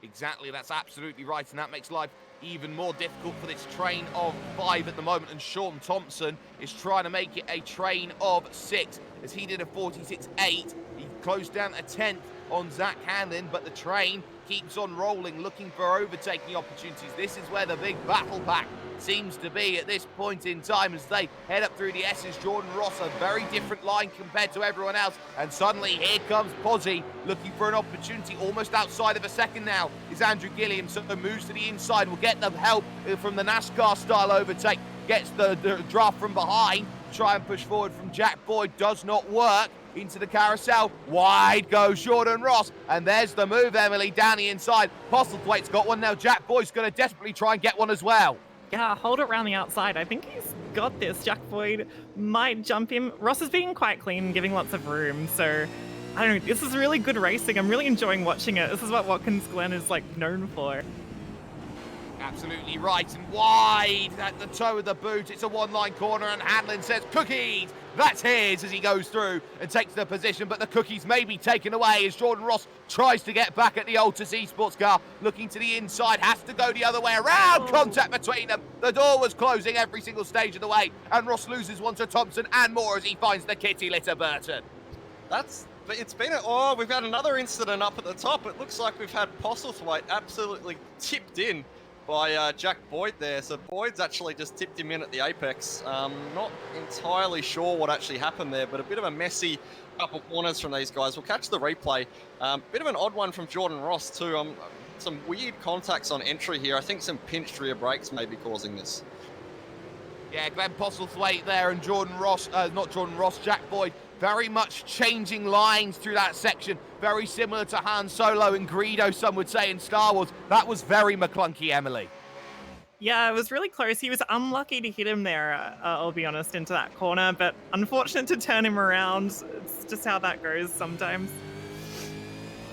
Exactly, that's absolutely right, and that makes life even more difficult for this train of 5 at the moment, and Sean Thompson is trying to make it a train of 6 as he did a 46.8. He closed down a 10th on Zach Hanlon, but the train keeps on rolling, looking for overtaking opportunities. This is where the big battle pack seems to be at this point in time as they head up through the S's. Jordan Ross, a very different line compared to everyone else, and suddenly here comes Pozzi looking for an opportunity. Almost outside of a second now is Andrew Gilliam, so moves to the inside, will get the help from the NASCAR style overtake, gets the draft from behind, try and push forward from Jack Boyd, does not work. Into the carousel, wide goes Jordan Ross, and there's the move, Emily, down the inside. Postlethwaite's got one now. Jack Boyd's going to desperately try and get one as well. Yeah, hold it around the outside. I think he's got this. Jack Boyd might jump him. Ross is being quite clean, giving lots of room. So, I don't know. This is really good racing. I'm really enjoying watching it. This is what Watkins Glen is like known for. Absolutely right, and wide at the toe of the boot. It's a one-line corner, and Hanlon says, cookies! That's his as he goes through and takes the position, but the cookies may be taken away as Jordan Ross tries to get back at the Altus Esports car. Looking to the inside, has to go the other way around. Contact between them. The door was closing every single stage of the way, and Ross loses one to Thompson and more as he finds the kitty litter Burton. We've had another incident up at the top. It looks like we've had Postlethwaite absolutely tipped in by Jack Boyd there. So Boyd's actually just tipped him in at the apex. Not entirely sure what actually happened there, but a bit of a messy couple corners from these guys. We'll catch the replay. Bit of an odd one from Jordan Ross too. Some weird contacts on entry here. I think some pinched rear brakes may be causing this. Yeah, Glen Postlethwaite there and Jack Boyd, very much changing lines through that section. Very similar to Han Solo and Greedo, some would say, in Star Wars. That was very McClunky, Emily. Yeah, it was really close. He was unlucky to hit him there, I'll be honest, into that corner, but unfortunate to turn him around. It's just how that goes sometimes.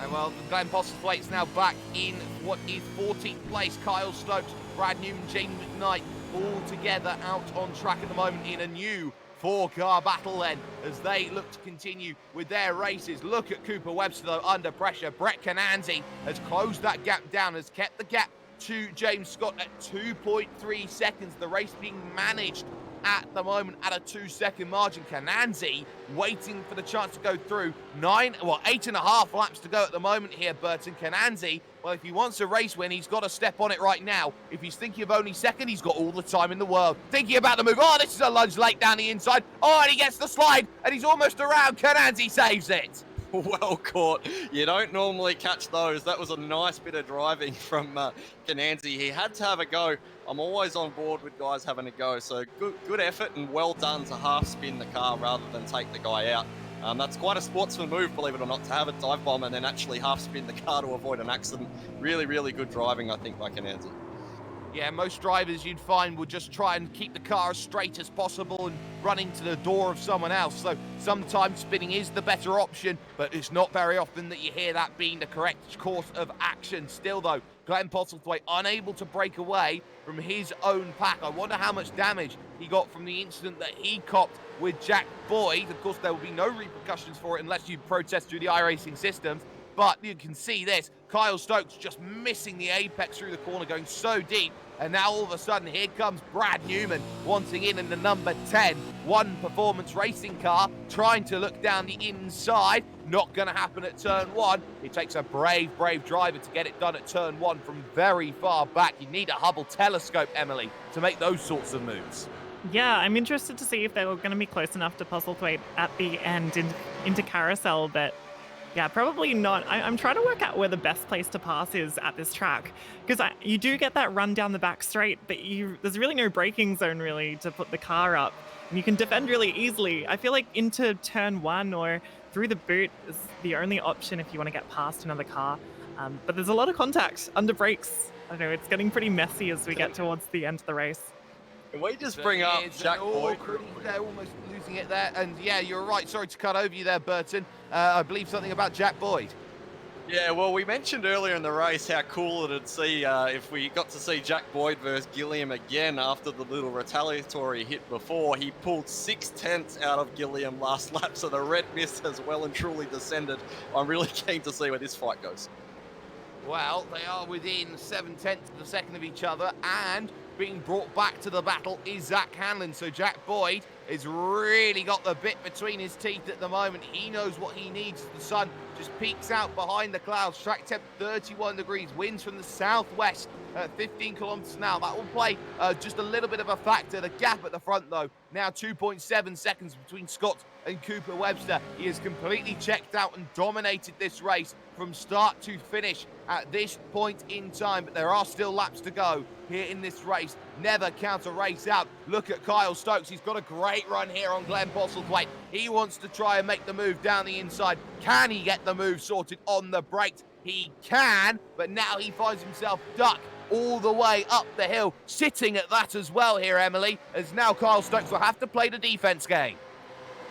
And well, Glen Postlethwaite's now back in what is 14th place. Kyle Stokes, Brad Newman, Jamie McKnight, all together out on track at the moment in a new 4-car battle then, as they look to continue with their races. Look at Cooper Webster though under pressure. Brett Cananzi has closed that gap down, has kept the gap to James Scott at 2.3 seconds. The race being managed at the moment at a 2-second margin. Cananzi waiting for the chance to go through. 8.5 laps to go at the moment here, Burton. Cananzi, well, if he wants a race win, he's got to step on it right now. If he's thinking of only second, he's got all the time in the world. Thinking about the move. Oh, this is a lunge late down the inside. Oh, and he gets the slide, and he's almost around. Cananzi saves it. Well caught. You don't normally catch those. That was a nice bit of driving from Cananzi. He had to have a go. I'm always on board with guys having a go. So good effort and well done to half spin the car rather than take the guy out. That's quite a sportsman move, believe it or not, to have a dive bomb and then actually half spin the car to avoid an accident. Really, really good driving, I think, by Cananzi. Yeah, most drivers you'd find would just try and keep the car as straight as possible and run into the door of someone else. So sometimes spinning is the better option, but it's not very often that you hear that being the correct course of action. Still though, Glen Postlethwaite unable to break away from his own pack. I wonder how much damage he got from the incident that he copped with Jack Boyd. Of course, there will be no repercussions for it unless you protest through the iRacing systems. But you can see this, Kyle Stokes just missing the apex through the corner, going so deep. And now all of a sudden, here comes Brad Newman wanting in the number 10. One performance racing car, trying to look down the inside. Not going to happen at turn 1. It takes a brave driver to get it done at turn 1 from very far back. You need a Hubble telescope, Emily, to make those sorts of moves. Yeah, I'm interested to see if they were going to be close enough to Postlethwaite at the end into Carousel, but yeah, probably not. I'm trying to work out where the best place to pass is at this track, because you do get that run down the back straight, but there's really no braking zone really to put the car up, and you can defend really easily. I feel like into turn 1 or through the boot is the only option if you want to get past another car, but there's a lot of contact under brakes. I don't know, it's getting pretty messy as we get towards the end of the race. Can we just bring up Jack Boyd? They're almost losing it there. And yeah, you're right. Sorry to cut over you there, Burton. I believe something about Jack Boyd. Yeah, well, we mentioned earlier in the race how cool it'd see if we got to see Jack Boyd versus Gilliam again after the little retaliatory hit before. He pulled 6/10 out of Gilliam last lap, so the red mist has well and truly descended. I'm really keen to see where this fight goes. Well, they are within 7/10 of a second of each other, and being brought back to the battle is Zach Hanlon. So Jack Boyd has really got the bit between his teeth at the moment. He knows what he needs. The sun just peeks out behind the clouds. Track temp 31 degrees, winds from the southwest at 15 kilometers an hour. That will play just a little bit of a factor. The gap at the front, though, now 2.7 seconds between Scott and Cooper Webster. He has completely checked out and dominated this race from start to finish at this point in time, but there are still laps to go here in this race. Never count a race out. Look at Kyle Stokes. He's got a great run here on Glen Postlethwaite. He wants to try and make the move down the inside. Can he get the move sorted on the brakes? He can, but now he finds himself stuck all the way up the hill, sitting at that as well here, Emily, as now Kyle Stokes will have to play the defense game.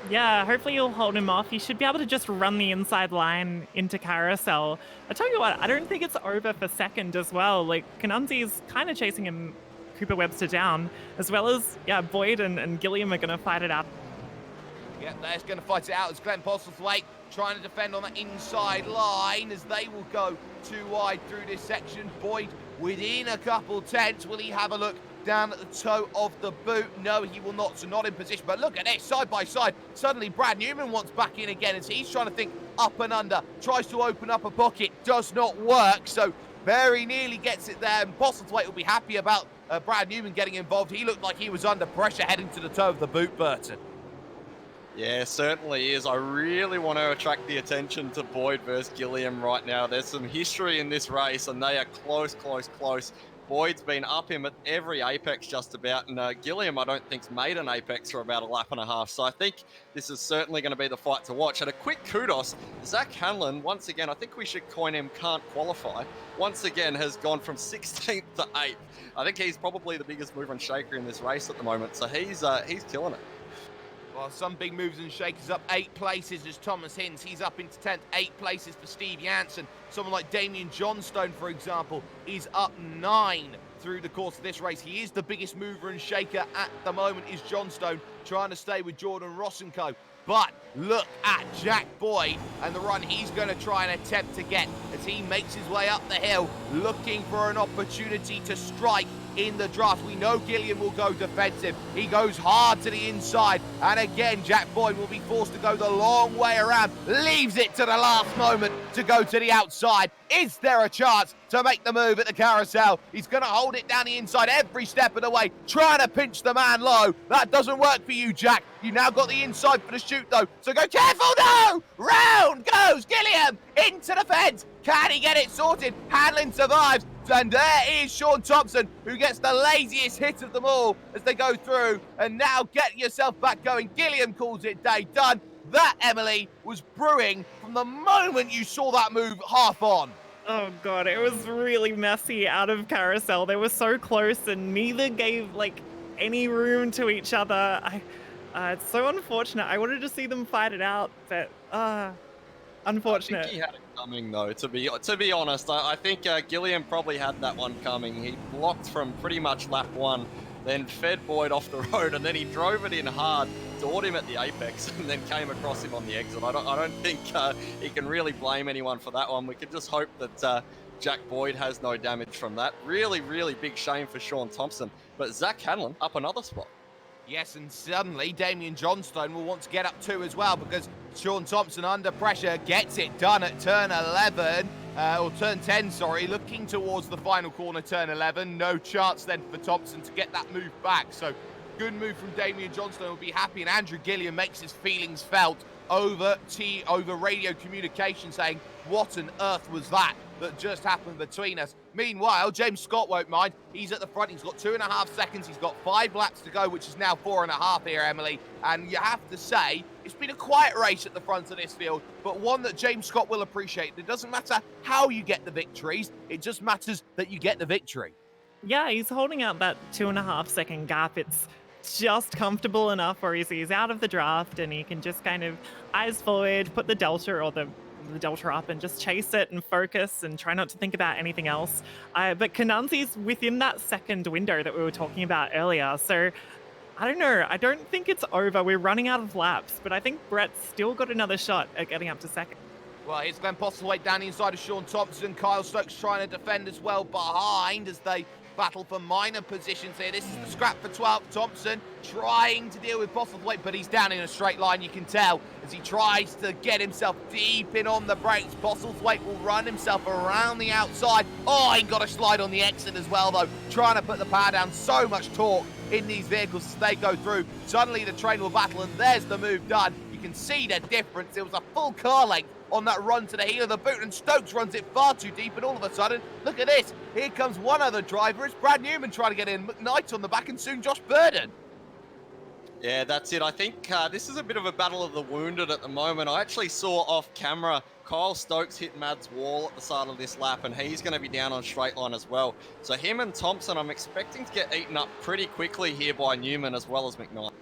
Yeah, hopefully you'll hold him off. He should be able to just run the inside line into Carousel. I tell you what, I don't think it's over for second as well. Like, Kanunzi's kind of chasing him, Cooper Webster down, as well as, yeah, Boyd and Gilliam are going to fight it out. Yeah, they're going to fight it out as Glen Postlethwaite trying to defend on that inside line as they will go too wide through this section. Boyd within a couple tenths. Will he have a look down at the toe of the boot? No, he will not, so not in position. But look at this, side by side. Suddenly Brad Newman wants back in again as he's trying to think up and under. Tries to open up a pocket, does not work. So very nearly gets it there. And Postlethwaite will be happy about Brad Newman getting involved. He looked like he was under pressure heading to the toe of the boot, Burton. Yeah, certainly is. I really want to attract the attention to Boyd versus Gilliam right now. There's some history in this race, and they are close. Boyd's been up him at every apex just about, and Gilliam, I don't think, made an apex for about a lap and a half. So I think this is certainly going to be the fight to watch. And a quick kudos, Zach Hanlon, once again, I think we should coin him can't qualify, once again has gone from 16th to 8th. I think he's probably the biggest mover and shaker in this race at the moment, so he's killing it. Well, some big moves and shakers up 8 places as Thomas Hinds. He's up into 10th, 8 places for Steve Janssen. Someone like Damien Johnstone, for example, is up 9 through the course of this race. He is the biggest mover and shaker at the moment, is Johnstone, trying to stay with Jordan Ross & Co. But look at Jack Boyd and the run he's going to try and attempt to get as he makes his way up the hill, looking for an opportunity to strike in the draft. We know Gilliam will go defensive. He goes hard to the inside. And again, Jack Boyd will be forced to go the long way around. Leaves it to the last moment to go to the outside. Is there a chance to make the move at the carousel? He's going to hold it down the inside every step of the way, trying to pinch the man low. That doesn't work for you, Jack. You now got the inside for the shoot, though. So go careful, no! Round goes Gilliam into the fence. Can he get it sorted? Hanlon survives. And there is Sean Thompson, who gets the laziest hit of them all as they go through. And now get yourself back going. Gilliam calls it day done. That, Emily, was brewing from the moment you saw that move half on. Oh god, it was really messy out of carousel. They were so close and neither gave like any room to each other. It's so unfortunate. I wanted to see them fight it out, but unfortunate. I think he had it coming though. To be honest, I think Gillian probably had that one coming. He blocked from pretty much lap 1, then fed Boyd off the road, and then he drove it in hard, doored him at the apex, and then came across him on the exit. I don't think he can really blame anyone for that one. We could just hope that Jack Boyd has no damage from that. Really, really big shame for Sean Thompson. But Zach Hanlon up another spot. Yes, and suddenly Damien Johnstone will want to get up too as well, because Sean Thompson under pressure gets it done at turn 11, or turn 10, sorry, looking towards the final corner, turn 11. No chance then for Thompson to get that move back. So good move from Damien Johnstone, will be happy, and Andrew Gillian makes his feelings felt over radio communication, saying, what on earth was that just happened between us? Meanwhile, James Scott won't mind. He's at the front. He's got 2.5 seconds. He's got 5 laps to go, which is now 4.5 here, Emily. And you have to say, it's been a quiet race at the front of this field, but one that James Scott will appreciate. It doesn't matter how you get the victories. It just matters that you get the victory. Yeah, he's holding out that 2.5 second gap. It's just comfortable enough where he's out of the draft and he can just kind of eyes forward, put the delta or the delta up and just chase it and focus and try not to think about anything else. But Kananzi's within that second window that we were talking about earlier. So I don't know. I don't think it's over. We're running out of laps, but I think Brett's still got another shot at getting up to second. Well, here's Glen Postlethwaite down the inside of Sean Thompson. Kyle Stokes trying to defend as well behind as they battle for minor positions here. This is the scrap for 12th. Thompson trying to deal with Postlethwaite, but he's down in a straight line, you can tell, as he tries to get himself deep in on the brakes. Postlethwaite will run himself around the outside. Oh, he got a slide on the exit as well, though, trying to put the power down. So much torque in these vehicles as they go through. Suddenly the train will battle, and there's the move done. You can see the difference. It was a full car length on that run to the heel of the boot, and Stokes runs it far too deep, and all of a sudden, look at this. Here comes one other driver. It's Brad Newman trying to get in. McKnight on the back, and soon Josh Burden. Yeah, that's it. I think this is a bit of a battle of the wounded at the moment. I actually saw off camera Kyle Stokes hit Mad's wall at the start of this lap, and he's going to be down on straight line as well. So him and Thompson, I'm expecting to get eaten up pretty quickly here by Newman as well as McKnight.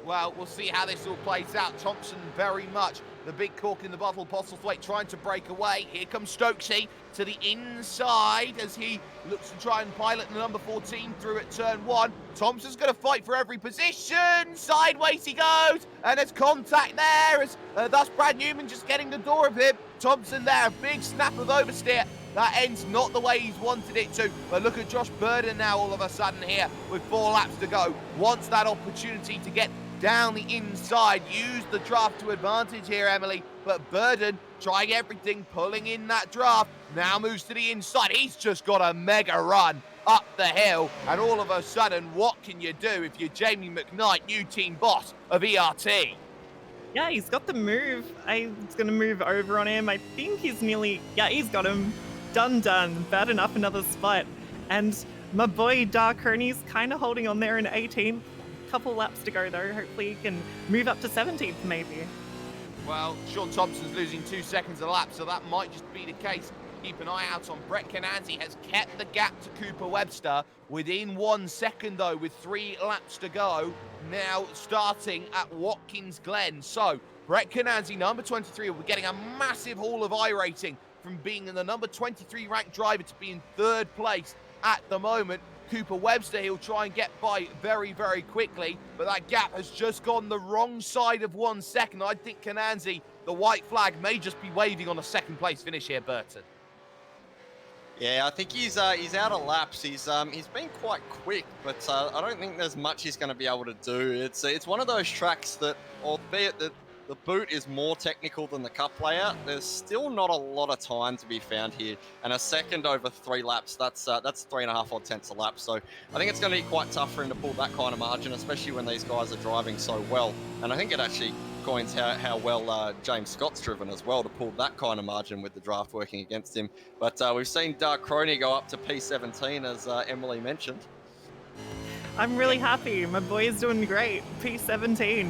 Well, we'll see how this all plays out. Thompson very much the big cork in the bottle. Postlethwaite trying to break away. Here comes Stokesy to the inside as he looks to try and pilot the number 14 through at turn 1. Thompson's going to fight for every position. Sideways he goes, and there's contact there as that's Brad Newman just getting the door of him. Thompson there, a big snap of oversteer. That ends not the way he's wanted it to. But look at Josh Burden now all of a sudden here with 4 laps to go. Wants that opportunity to get down the inside. Use the draft to advantage here, Emily. But Burden trying everything, pulling in that draft. Now moves to the inside. He's just got a mega run up the hill. And all of a sudden, what can you do if you're Jamie McKnight, new team boss of ERT? Yeah, he's got the move. He's going to move over on him. I think he's nearly... Yeah, he's got him. Done. Bad enough, another spot. And my boy Darkoni's kind of holding on there in 18th. Couple laps to go, though. Hopefully he can move up to 17th, maybe. Well, Sean Thompson's losing 2 seconds a lap, so that might just be the case. Keep an eye out on Brett Cananzi. Has kept the gap to Cooper Webster within 1 second, though, with 3 laps to go. Now starting at Watkins Glen. So, Brett Cananzi, number 23, will be getting a massive haul of iRacing from being in the number 23 ranked driver to be in 3rd place at the moment. Cooper Webster, he'll try and get by very, very quickly, but that gap has just gone the wrong side of 1 second. I think Cananzi, the white flag, may just be waving on a 2nd place finish here, Burton. Yeah, I think he's out of laps. He's been quite quick, but I don't think there's much he's going to be able to do. It's one of those tracks that, albeit that the boot is more technical than the cup layout, there's still not a lot of time to be found here. And a second over 3 laps, that's 3.5 odd tenths a lap. So I think it's going to be quite tough for him to pull that kind of margin, especially when these guys are driving so well. And I think it actually coins how well James Scott's driven as well to pull that kind of margin with the draft working against him. But we've seen Dark Crony go up to P17, as Emily mentioned. I'm really happy. My boy is doing great. P17.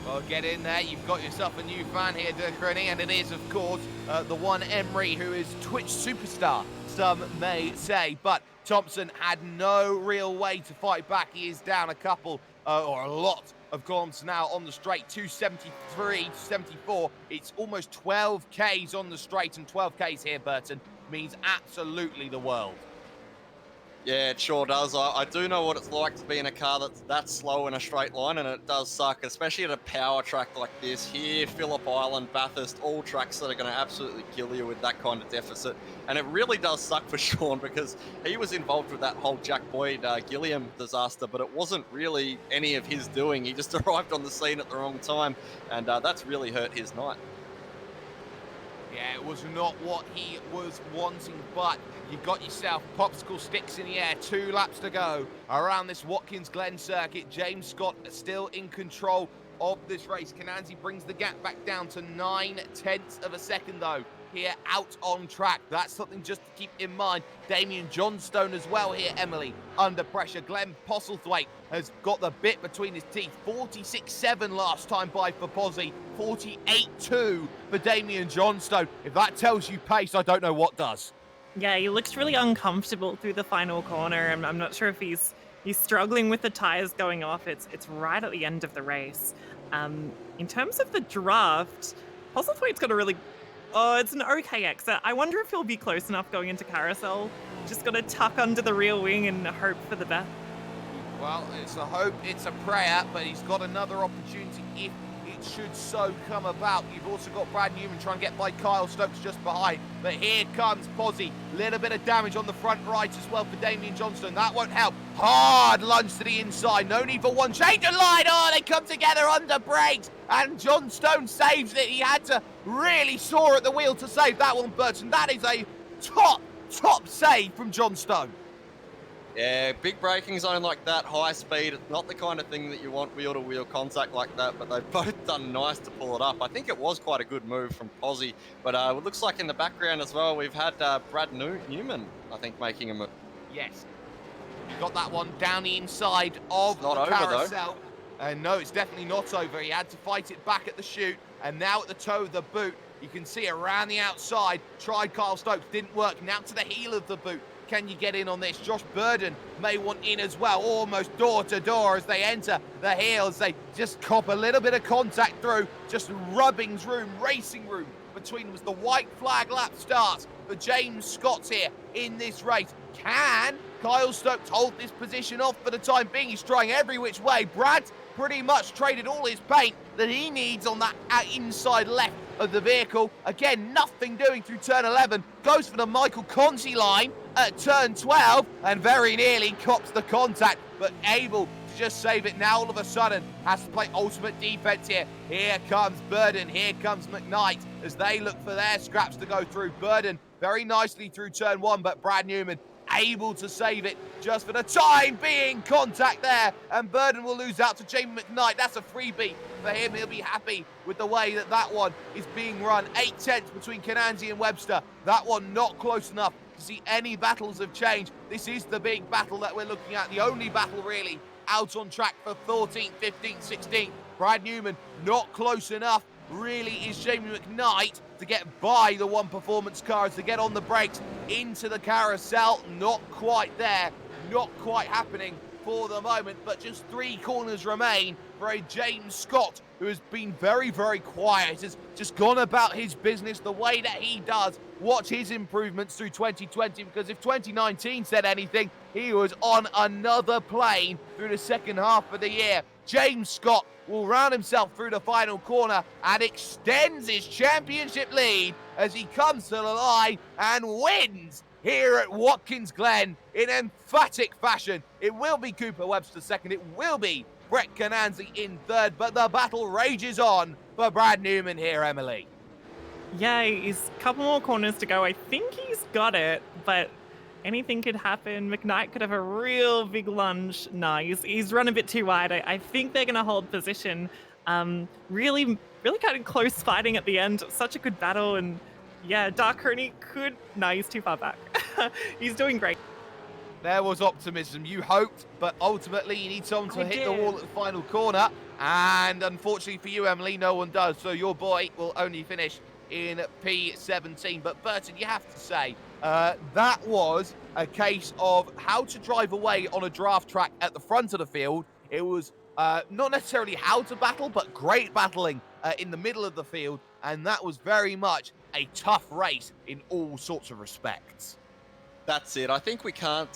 Well, get in there. You've got yourself a new fan here, Dirk, and it is, of course, the one Emery, who is Twitch superstar, some may say. But Thompson had no real way to fight back. He is down a couple, or a lot of kilometers now on the straight, 273 to 74. It's almost 12 Ks on the straight, and 12 Ks here, Burton, means absolutely the world. Yeah, it sure does. I do know what it's like to be in a car that's that slow in a straight line, and it does suck, especially at a power track like this here, Phillip Island, Bathurst, all tracks that are going to absolutely kill you with that kind of deficit. And it really does suck for Sean, because he was involved with that whole Jack Boyd Gilliam disaster, but it wasn't really any of his doing. He just arrived on the scene at the wrong time, and that's really hurt his night. Yeah, it was not what he was wanting, but you got yourself popsicle sticks in the air. 2 laps to go around this Watkins Glen circuit. James Scott still in control of this race. Cananzi brings the gap back down to 9/10 of a second, though, here out on track. That's something just to keep in mind. Damien Johnstone as well here, Emily, under pressure. Glenn Postlethwaite has got the bit between his teeth. 46.7 last time by for Pozzi. 48.2 for Damien Johnstone. If that tells you pace, I don't know what does. Yeah, he looks really uncomfortable through the final corner. I'm not sure if he's struggling with the tires going off. It's right at the end of the race. In terms of the draft, Postlethwaite's got a really... Oh, it's an okay exit. I wonder if he'll be close enough going into carousel. Just got to tuck under the rear wing and hope for the best. Well, it's a hope, it's a prayer, but he's got another opportunity if it should so come about. You've also got Brad Newman trying to get by Kyle Stokes just behind. But here comes Pozzi. Little bit of damage on the front right as well for Damien Johnston. That won't help. Hard lunge to the inside. No need for one change of line. Oh, they come together under brakes. And Johnstone saves it. He had to really soar at the wheel to save that one, Burton. That is a top save from Johnstone. Yeah, big braking zone like that, high speed, it's not the kind of thing that you want wheel-to-wheel contact like that, but they've both done nice to pull it up. I think it was quite a good move from Pozzi, but it looks like in the background as well, we've had Brad Newman, I think, making a move. Yes. You got that one down the inside of the carousel. And no, it's definitely not over. He had to fight it back at the chute, and now at the toe of the boot, you can see around the outside, tried Kyle Stokes, didn't work. Now to the heel of the boot. Can you get in on this? Josh Burden may want in as well, almost door to door as they enter the heels. They just cop a little bit of contact through, just rubbings room, racing room between them as the white flag lap starts for James Scott here in this race. Can Kyle Stokes hold this position off for the time being? He's trying every which way. Brad's pretty much traded all his paint that he needs on that inside left of the vehicle. Again, nothing doing through turn 11. Goes for the Michael Conti line at turn 12 and very nearly cops the contact, but able to just save it. Now all of a sudden has to play ultimate defense here. Here comes Burden, here comes McKnight as they look for their scraps to go through. Burden very nicely through turn 1, but Brad Newman able to save it just for the time being. Contact there, and Burden will lose out to Jamie McKnight. That's a freebie for him. He'll be happy with the way that one is being run. 8/10 between Cananzi and Webster. That one not close enough to see any battles of change. This is the big battle that we're looking at, the only battle really out on track for 14th, 15th, 16th. Brad Newman not close enough. Really is Jamie McKnight to get by the one performance car as to get on the brakes into the carousel. Not quite there, not quite happening for the moment, but just 3 corners remain for a James Scott who has been very, very quiet, has just gone about his business the way that he does. Watch his improvements through 2020, because if 2019 said anything, he was on another plane through the second half of the year. James Scott will round himself through the final corner and extends his championship lead as he comes to the line and wins here at Watkins Glen in emphatic fashion. It will be Cooper Webster second, it will be Brett Cananzi in third, but the battle rages on for Brad Newman here, Emily. Yeah, he's a couple more corners to go. I think he's got it, but anything could happen. McKnight could have a real big lunge. No, he's run a bit too wide. I think they're going to hold position. Really kind of close fighting at the end. Such a good battle. And yeah, Dark Crony could... No, he's too far back. He's doing great. There was optimism. You hoped, but ultimately you need someone to hit the wall at the final corner. And unfortunately for you, Emily, no one does. So your boy will only finish in P17. But Burton, you have to say, that was a case of how to drive away on a draft track at the front of the field. It was not necessarily how to battle, but great battling in the middle of the field. And that was very much a tough race in all sorts of respects. That's it. I think we can't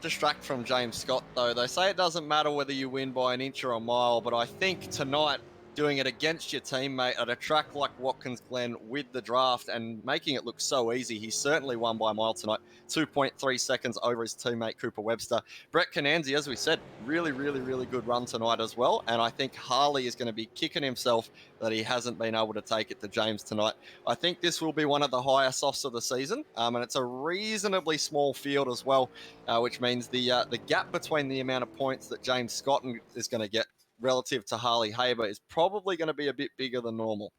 distract from James Scott, though. They say it doesn't matter whether you win by an inch or a mile, but I think tonight, doing it against your teammate at a track like Watkins Glen with the draft and making it look so easy, he certainly won by a mile tonight, 2.3 seconds over his teammate Cooper Webster. Brett Cananzi, as we said, really, really, really good run tonight as well, and I think Harley is going to be kicking himself that he hasn't been able to take it to James tonight. I think this will be one of the higher softs of the season, and it's a reasonably small field as well, which means the gap between the amount of points that James Scott is going to get relative to Harley Haber is probably going to be a bit bigger than normal.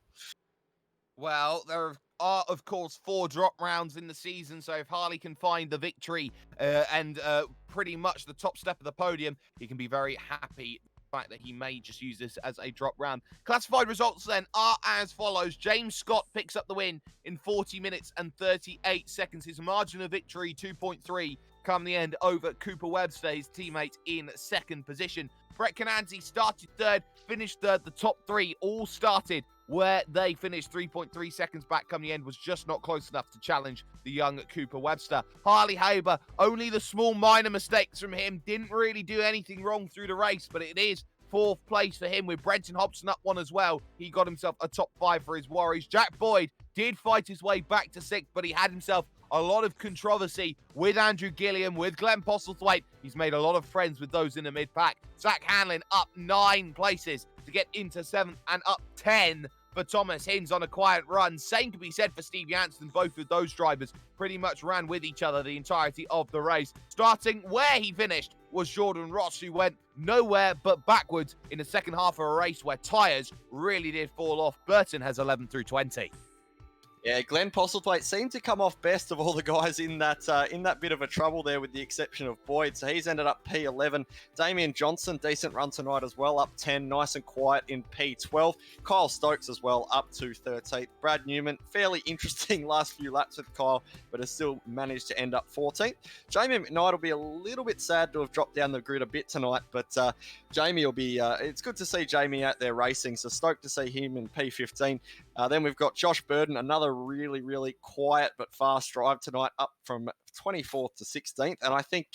Well, there are, of course, 4 drop rounds in the season, so if Harley can find the victory and pretty much the top step of the podium, he can be very happy. The fact that he may just use this as a drop round. Classified results then are as follows. James Scott picks up the win in 40 minutes and 38 seconds. His margin of victory, 2.3, come the end over Cooper Webster, his teammate in second position. Brett Cananzi started third, finished third. The top 3 all started where they finished 3.3 seconds back come the end, was just not close enough to challenge the young Cooper Webster. Harley Haber, only the small minor mistakes from him, didn't really do anything wrong through the race, but it is 4th place for him with Brenton Hobson up 1 as well. He got himself a top 5 for his Warriors. Jack Boyd did fight his way back to 6th, but he had himself a lot of controversy with Andrew Gilliam, with Glen Postlethwaite. He's made a lot of friends with those in the mid-pack. Zach Hanlon up 9 places to get into 7th and up 10 for Thomas Hinds on a quiet run. Same can be said for Steve Janssen. Both of those drivers pretty much ran with each other the entirety of the race. Starting where he finished was Jordan Ross, who went nowhere but backwards in the second half of a race where tyres really did fall off. Burton has 11 through 20. Yeah, Glen Postlethwaite seemed to come off best of all the guys in that bit of a trouble there, with the exception of Boyd. So he's ended up P11. Damien Johnson, decent run tonight as well, up 10, nice and quiet in P12. Kyle Stokes as well, up to 13th. Brad Newman, fairly interesting last few laps with Kyle, but has still managed to end up 14th. Jamie McKnight will be a little bit sad to have dropped down the grid a bit tonight, but Jamie will be, it's good to see Jamie out there racing, so stoked to see him in P15. Then we've got Josh Burden, another really, really quiet but fast drive tonight, up from 24th to 16th. And I think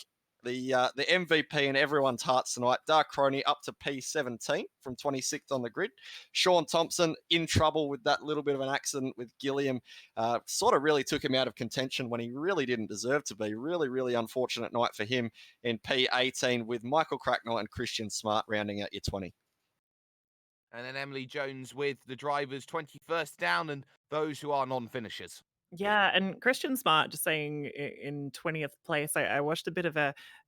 the MVP in everyone's hearts tonight, Dark Crony, up to P17 from 26th on the grid. Sean Thompson in trouble with that little bit of an accident with Gilliam. Sort of really took him out of contention when he really didn't deserve to be. Really, really unfortunate night for him in P18, with Michael Cracknell and Christian Smart rounding out your 20. And then Emily Jones with the drivers 21st down and those who are non-finishers. Yeah, and Christian Smart just saying in 20th place. I watched a bit of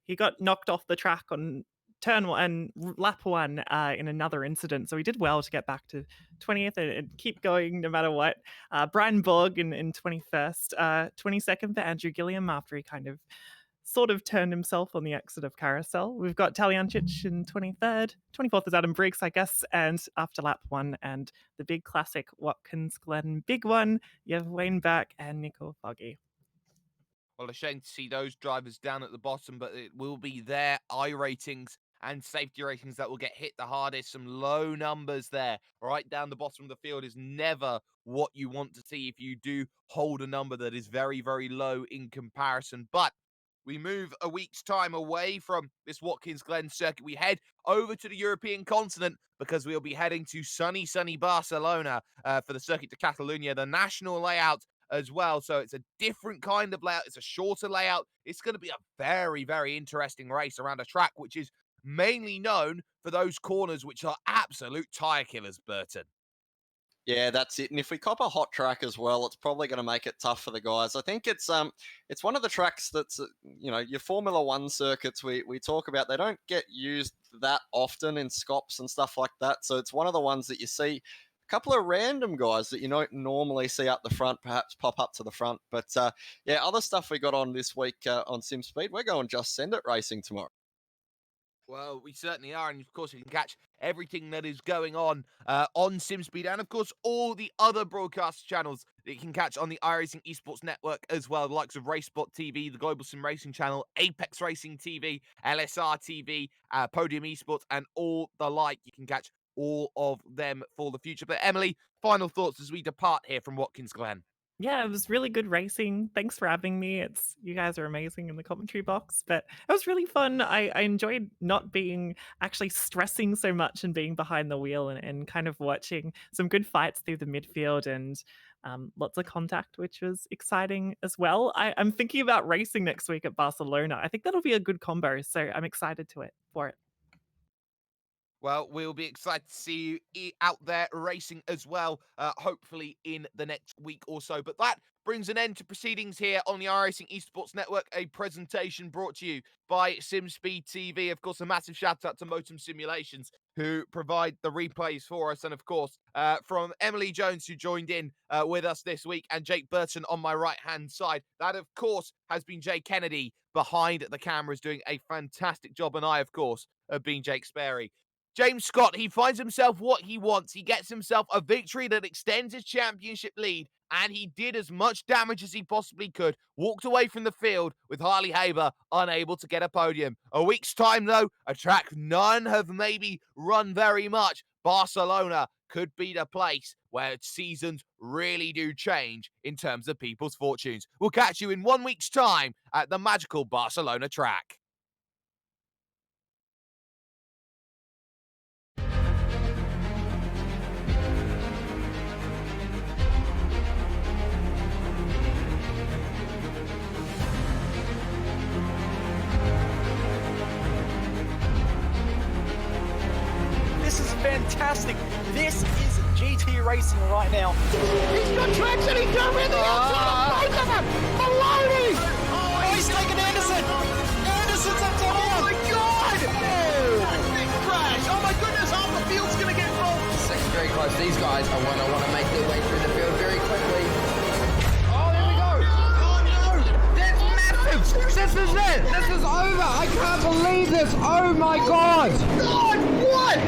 he got knocked off the track on turn 1 and lap 1 in another incident. So he did well to get back to 20th and keep going no matter what. Brian Borg in 21st, 22nd for Andrew Gilliam after he kind of sort of turned himself on the exit of Carousel. We've got Taljancic in 23rd. 24th is Adam Briggs, I guess. And after lap 1 and the big classic Watkins Glen big one, you have Wayne Beck and Nico Foggy. Well, a shame to see those drivers down at the bottom, but it will be their iRatings and safety ratings that will get hit the hardest. Some low numbers there. Right down the bottom of the field is never what you want to see if you do hold a number that is very, very low in comparison. But we move a week's time away from this Watkins Glen circuit. We head over to the European continent because we'll be heading to sunny Barcelona for the Circuit de Catalunya, the national layout as well. So it's a different kind of layout. It's a shorter layout. It's going to be a very, very interesting race around a track which is mainly known for those corners which are absolute tire killers, Burton. Yeah, that's it. And if we cop a hot track as well, it's probably going to make it tough for the guys. I think it's one of the tracks that's, your Formula One circuits we talk about, they don't get used that often in scops and stuff like that. So it's one of the ones that you see couple of random guys that you don't normally see up the front, perhaps pop up to the front. But yeah, other stuff we got on this week on SimSpeed. We're going Just Send It Racing tomorrow. Well, we certainly are, and of course you can catch everything that is going on SimSpeed, and of course all the other broadcast channels that you can catch on the iRacing Esports Network as well, the likes of RaceSpot TV, the Global Sim Racing Channel, Apex Racing TV, LSR TV, Podium Esports, and all the like. You can catch all of them for the future. But Emily, final thoughts as we depart here from Watkins Glen. Yeah, it was really good racing. Thanks for having me. You guys are amazing in the commentary box, but it was really fun. I enjoyed not being actually stressing so much and being behind the wheel and kind of watching some good fights through the midfield and lots of contact, which was exciting as well. I'm thinking about racing next week at Barcelona. I think that'll be a good combo, so I'm excited for it. Well, we'll be excited to see you out there racing as well, hopefully in the next week or so. But that brings an end to proceedings here on the iRacing Esports Network, a presentation brought to you by SimSpeed TV. Of course, a massive shout out to Motum Simulations, who provide the replays for us. And of course, from Emily Jones, who joined in with us this week, and Jake Burton on my right-hand side. That, of course, has been Jay Kennedy behind the cameras doing a fantastic job. And I, of course, have been Jake Sperry. James Scott, he finds himself what he wants. He gets himself a victory that extends his championship lead, and he did as much damage as he possibly could. Walked away from the field with Harley Haber unable to get a podium. A week's time, though, a track none have maybe run very much. Barcelona could be the place where seasons really do change in terms of people's fortunes. We'll catch you in 1 week's time at the magical Barcelona track. This is fantastic. This is GT racing right now. He's got traction. He's got everything outside. Both of them. Maloney. Oh, he's taking Anderson. Anderson's up to him. Oh my God! Big crash! Oh my goodness, half the field's gonna get rolled. Second very close. These guys I want to make their way through the field very quickly. Oh, there we go. Oh no! That's massive. This is it. This is over. I can't believe this. Oh my God. God, what?